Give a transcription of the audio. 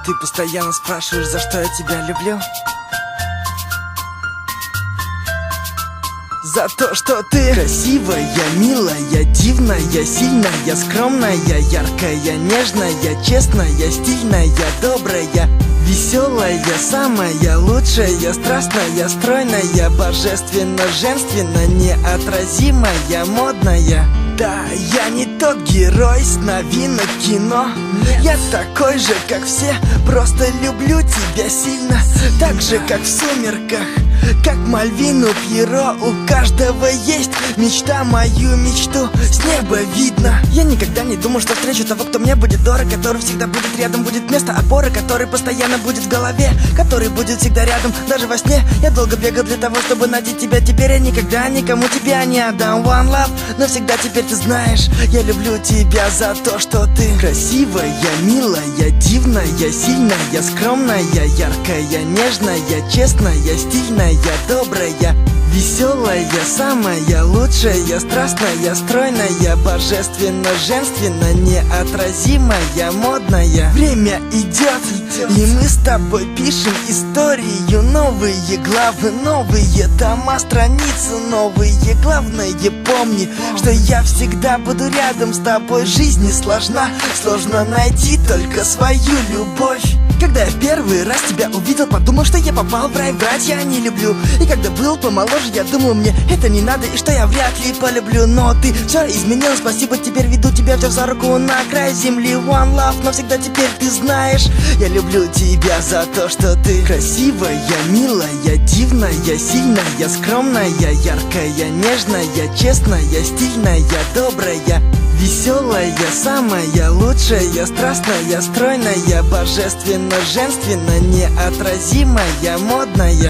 Ты постоянно спрашиваешь, за что я тебя люблю. За то, что ты красивая, милая, дивная, сильная, скромная, яркая, нежная, честная, стильная, добрая, веселая, самая лучшая, страстная, стройная, божественно, женственно, неотразимая, модная. Да, я не тот герой с новинок кино. Я такой же, как все, просто люблю тебя сильно. Так же, как в «Сумерках», как Мальвину Пьеро. У каждого есть мечта, мою мечту с неба видно. Я никогда не думал, что встречу того, кто мне будет дорог, который всегда будет рядом, будет место опоры, который постоянно будет в голове, который будет всегда рядом, даже во сне. Я долго бегал для того, чтобы найти тебя. Теперь я никогда никому тебя не отдам. One love, навсегда теперь ты знаешь, я люблю тебя за то, что ты красивая, милая, дивная, сильная, скромная, яркая, нежная, честная, стильная, добрая, веселая, самая лучшая, страстная, стройная, божественно, женственно, неотразимая, модная. Время идет, и мы с тобой пишем историю. Новые главы, новые тома, страницы новые. Главное, помни, что я всегда буду рядом с тобой. Жизнь не сложна, сложно найти только свою любовь. Когда я в первый раз тебя увидел, подумал, что я попал в рай, врать я не люблю. И когда был помоложе, я думал, мне это не надо, и что я вряд ли полюблю. Но ты все изменил, спасибо, теперь веду тебя, взяв за руку на край земли. One love, навсегда теперь ты знаешь, я люблю тебя за то, что ты красивая, милая, дивная, сильная, скромная, яркая, нежная, честная, стильная, добрая, веселая, самая лучшая, страстная, стройная, божественно, женственно, неотразимая, модная.